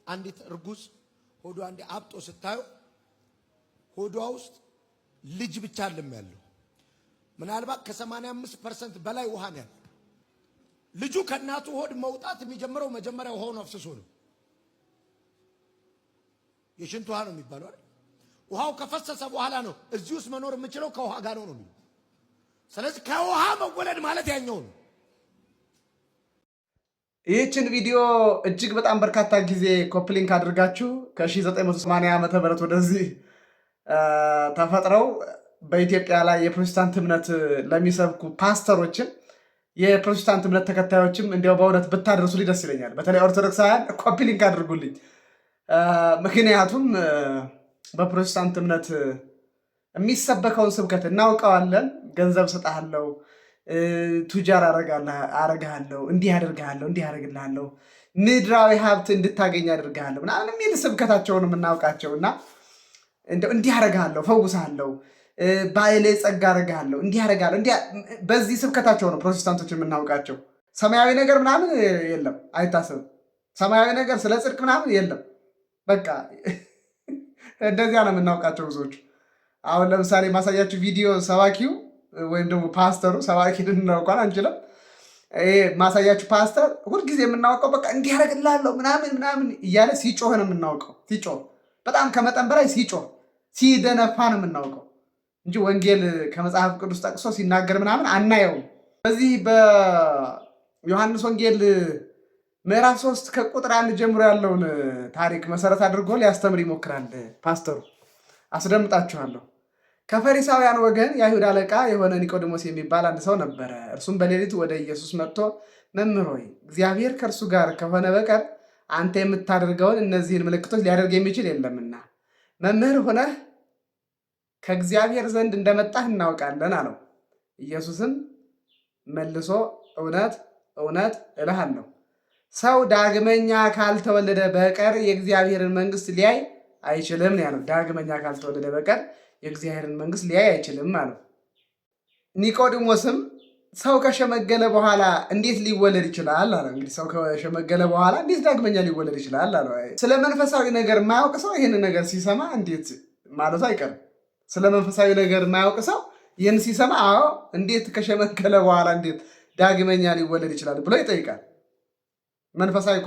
አንዲት እርጉዝ ሆዷ እንደ አብጦ ስታዩ ሆዷ ውስጥ ልጅ ብቻ አይደለም ያለው፣ ምናልባት ከ85% በላይ ውሃ ነው ያለው። ልጁ ከእናቱ ሆድ መውጣት የሚጀምረው መጀመሪያ ውሃውን አፍስሶ ነው። የሽንት ውሃ ነው የሚባለው አይደል? ውሃው ከፈሰሰ በኋላ ነው እዚህ ውስጥ መኖር የምችለው ከውሃ ጋር ነው የሚለው። ስለዚህ ከውሃ መወለድ ማለት ያኛው ነው። ይህችን ቪዲዮ እጅግ በጣም በርካታ ጊዜ ኮፕሊንክ አድርጋችሁ ከ1980 ዓመተ ምህረት ወደዚህ ተፈጥረው በኢትዮጵያ ላይ የፕሮቴስታንት እምነት ለሚሰብኩ ፓስተሮችን የፕሮቴስታንት እምነት ተከታዮችም እንዲያው በእውነት ብታደርሱ ደስ ይለኛል። በተለይ ኦርቶዶክሳውያን ኮፒ-ሊንክ አድርጉልኝ። ምክንያቱም በፕሮቴስታንት እምነት የሚሰበከውን ስብከት እናውቀዋለን። ገንዘብ ሰጣለሁ፣ ቱጃር አረጋለሁ፣ እንዲህ አደርጋለሁ፣ እንዲህ አደርግልሃለሁ፣ ምድራዊ ሀብት እንድታገኝ አደርጋለሁ ምናምን የሚል ስብከታቸውን የምናውቃቸው እና እንዲህ አደርጋለሁ፣ ፈውሳለሁ፣ ባይሌ ጸጋ አደርጋለሁ፣ እንዲህ አደርጋለሁ፣ በዚህ ስብከታቸው ነው ፕሮቴስታንቶች የምናውቃቸው። ሰማያዊ ነገር ምናምን የለም፣ አይታሰብም። ሰማያዊ ነገር ስለ ጽድቅ ምናምን የለም። በቃ እንደዚያ ነው የምናውቃቸው ብዙዎቹ። አሁን ለምሳሌ ማሳያችሁ ቪዲዮ ሰባኪው ወይም ደግሞ ፓስተሩ ሰባኪን እናውቋን አንችልም። ማሳያችሁ ፓስተር ሁልጊዜ የምናውቀው በቃ እንዲህ አደርግልሃለሁ ምናምን እያለ ሲጮህ ነው የምናውቀው። ሲጮህ በጣም ከመጠን በላይ ሲጮህ ሲደነፋ ነው የምናውቀው እንጂ ወንጌል ከመጽሐፍ ቅዱስ ጠቅሶ ሲናገር ምናምን አናየውም። በዚህ በዮሐንስ ወንጌል ምዕራፍ 3 ከቁጥር 1 ጀምሮ ያለውን ታሪክ መሰረት አድርጎ ሊያስተምር ይሞክራል ፓስተሩ። አስደምጣችኋለሁ። ከፈሪሳውያን ወገን የአይሁድ አለቃ የሆነ ኒቆዲሞስ የሚባል አንድ ሰው ነበረ። እርሱም በሌሊት ወደ ኢየሱስ መጥቶ መምህር ሆይ፣ እግዚአብሔር ከእርሱ ጋር ከሆነ በቀር አንተ የምታደርገውን እነዚህን ምልክቶች ሊያደርግ የሚችል የለምና መምህር ሆነህ ከእግዚአብሔር ዘንድ እንደመጣህ እናውቃለን አለው። ኢየሱስም መልሶ እውነት እውነት እልሃለሁ ሰው ዳግመኛ ካልተወለደ በቀር የእግዚአብሔርን መንግሥት ሊያይ አይችልም ያለው። ዳግመኛ ካልተወለደ በቀር የእግዚአብሔርን መንግሥት ሊያይ አይችልም አለው። ኒቆዲሞስም ሰው ከሸመገለ በኋላ እንዴት ሊወለድ ይችላል አለ። እንግዲህ ሰው ከሸመገለ በኋላ እንዴት ዳግመኛ ሊወለድ ይችላል አለ። ስለ መንፈሳዊ ነገር የማያውቅ ሰው ይህን ነገር ሲሰማ እንዴት ማለቱ አይቀርም። ስለ መንፈሳዊ ነገር የማያውቅ ሰው ይህን ሲሰማ አዎ እንዴት ከሸመገለ በኋላ እንዴት ዳግመኛ ሊወለድ ይችላል ብሎ ይጠይቃል። መንፈሳዊ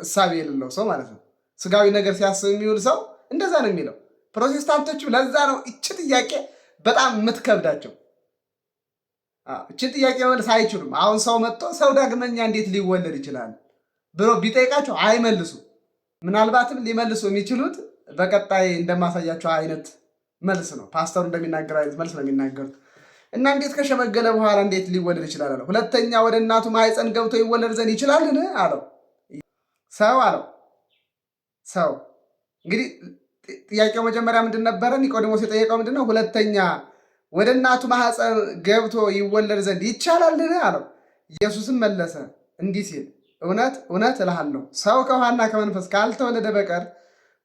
እሳቤ የሌለው ሰው ማለት ነው። ስጋዊ ነገር ሲያስብ የሚውል ሰው እንደዛ ነው የሚለው። ፕሮቴስታንቶችም ለዛ ነው እቺ ጥያቄ በጣም የምትከብዳቸው። እቺ ጥያቄ መልስ አይችሉም። አሁን ሰው መጥቶ ሰው ዳግመኛ እንዴት ሊወለድ ይችላል ብሎ ቢጠይቃቸው አይመልሱ። ምናልባትም ሊመልሱ የሚችሉት በቀጣይ እንደማሳያቸው አይነት መልስ ነው። ፓስተሩ እንደሚናገር አይነት መልስ ነው የሚናገሩት። እና እንዴት ከሸመገለ በኋላ እንዴት ሊወለድ ይችላል አለው። ሁለተኛ ወደ እናቱ ማኅፀን ገብቶ ይወለድ ዘንድ ይችላልን አለው። ሰው አለው። ሰው እንግዲህ ጥያቄው መጀመሪያ ምንድን ነበረ? ኒቆዲሞስ የጠየቀው ምንድን ነው? ሁለተኛ ወደ እናቱ ማኅፀን ገብቶ ይወለድ ዘንድ ይቻላልን አለው። ኢየሱስም መለሰ እንዲህ ሲል እውነት እውነት እልሃለሁ ሰው ከውሃና ከመንፈስ ካልተወለደ በቀር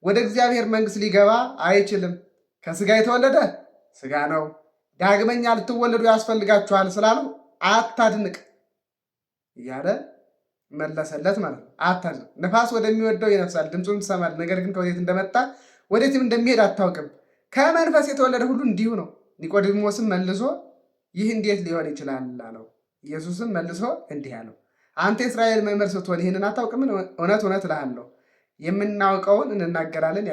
ወደ እግዚአብሔር መንግሥት ሊገባ አይችልም። ከሥጋ የተወለደ ሥጋ ነው፣ ዳግመኛ ልትወለዱ ያስፈልጋችኋል ስላለው አታድንቅ እያለ መለሰለት ማለት ነው። አታድንቅ። ነፋስ ወደሚወደው ይነፍሳል፣ ድምፁን ትሰማለህ፣ ነገር ግን ከወዴት እንደመጣ ወዴትም እንደሚሄድ አታውቅም። ከመንፈስ የተወለደ ሁሉ እንዲሁ ነው። ኒቆዲሞስም መልሶ ይህ እንዴት ሊሆን ይችላል አለው። ኢየሱስም መልሶ እንዲህ አለው፣ አንተ የእስራኤል መምህር ስትሆን ይህንን አታውቅምን? እውነት እውነት እልሃለሁ የምናውቀውን እንናገራለን፣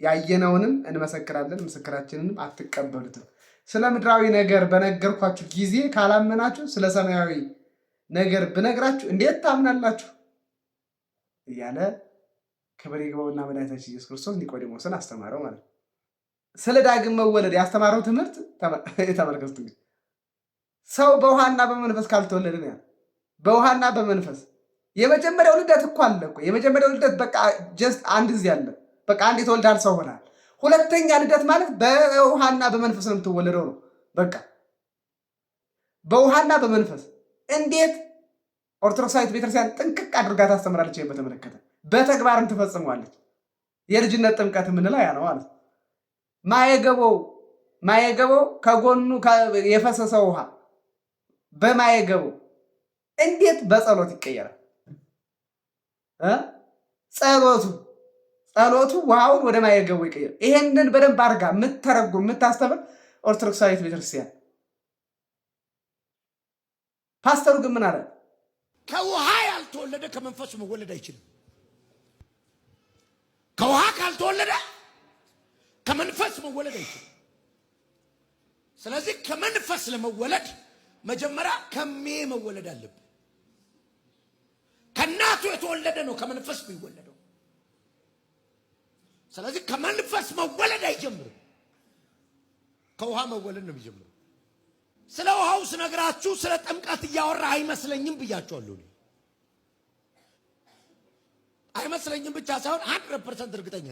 ያየነውንም እንመሰክራለን፣ ምስክራችንንም አትቀበሉትም። ስለ ምድራዊ ነገር በነገርኳችሁ ጊዜ ካላመናችሁ ስለ ሰማያዊ ነገር ብነግራችሁ እንዴት ታምናላችሁ? እያለ ክብር ይግባውና መድኃኒታችን ኢየሱስ ክርስቶስ ኒቆዲሞስን አስተማረው ማለት ነው። ስለ ዳግም መወለድ ያስተማረው ትምህርት የተመለከቱት እንግዲህ ሰው በውሃና በመንፈስ ካልተወለደ ነው ያለው። በውሃና በመንፈስ የመጀመሪያው ልደት እኮ አለ እኮ። የመጀመሪያው ልደት በቃ ጀስት አንድ ጊዜ አለ። በቃ አንድ የተወልዳል ሰው ሆናል። ሁለተኛ ልደት ማለት በውሃና በመንፈስ ነው የምትወለደው ነው። በቃ በውሃና በመንፈስ እንዴት ኦርቶዶክሳዊት ቤተክርስቲያን ጥንቅቅ አድርጋ ታስተምራለች። በተመለከተ በተግባርም ትፈጽሟለች። የልጅነት ጥምቀት የምንለው ያ ነው ማለት ነው። ማየገበው ከጎኑ የፈሰሰው ውሃ በማየገበው እንዴት በጸሎት ይቀየራል? ጸሎቱ ውሃውን ወደ ማየገቡ ይቀይር። ይሄንን በደንብ አድርጋ የምትተረጉም የምታስተምር ኦርቶዶክሳዊት ቤተክርስቲያን። ፓስተሩ ግን ምን አለ? ከውሃ ያልተወለደ ከመንፈስ መወለድ አይችልም። ከውሃ ካልተወለደ ከመንፈስ መወለድ አይችልም። ስለዚህ ከመንፈስ ለመወለድ መጀመሪያ ከሜ መወለድ አለብን። ከእናቱ የተወለደ ነው ከመንፈስ የሚወለደው። ስለዚህ ከመንፈስ መወለድ አይጀምርም፣ ከውሃ መወለድ ነው የሚጀምረው። ስለ ውሃው ስነግራችሁ ስለ ጥምቀት እያወራ አይመስለኝም ብያችኋለሁ። አይመስለኝም ብቻ ሳይሆን 100% እርግጠኛ።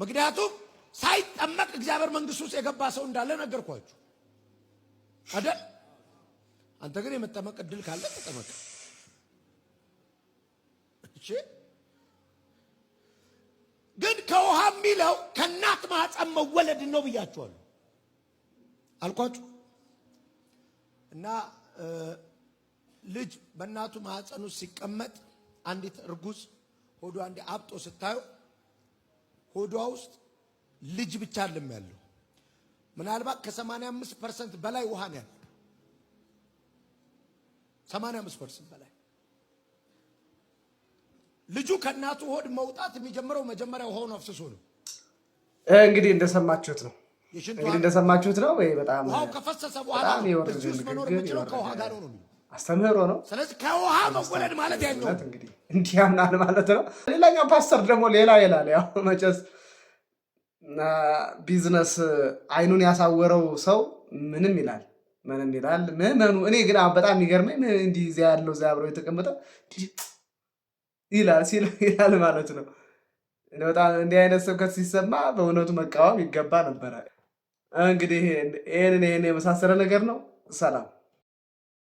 ምክንያቱም ሳይጠመቅ እግዚአብሔር መንግሥት ውስጥ የገባ ሰው እንዳለ ነገርኳችሁ አይደል? አንተ ግን የመጠመቅ እድል ካለ ተጠመቅ። እሺ፣ ግን ከውሃ የሚለው ከእናት ማህፀን መወለድ ነው ብያችኋለሁ አልኳችሁ። እና ልጅ በእናቱ ማህፀን ውስጥ ሲቀመጥ አንዲት እርጉዝ ሆዷ እንደ አብጦ ስታዩ ሆዷ ውስጥ ልጅ ብቻ አይደለም ያለው። ምናልባት ከ85% በላይ ውሃ ነው ያለው። 85% በላይ። ልጁ ከእናቱ ሆድ መውጣት የሚጀምረው መጀመሪያ ውሃውን አፍስሶ ነው። እንግዲህ እንደሰማችሁት ነው። ወይ በጣም ውሃው ከፈሰሰ በኋላ እዚህ ውስጥ መኖር የሚችለው ከውሃ ጋር ነው። አስተምህሮ ነው። ስለዚህ ከውሃ መወለድ ማለት ያኛው እንግዲህ እንዲህ ያምናል ማለት ነው። ሌላኛው ፓስተር ደግሞ ሌላ ይላል። ያው መቼስ ቢዝነስ አይኑን ያሳወረው ሰው ምንም ይላል። ምዕመኑ እኔ ግን በጣም የሚገርመኝ እንዲህ እዚያ ያለው እዚያ አብረው የተቀመጠው ይላል ማለት ነው። በጣም እንዲህ አይነት ስብከት ሲሰማ በእውነቱ መቃወም ይገባ ነበረ። እንግዲህ ይህንን የመሳሰለ ነገር ነው። ሰላም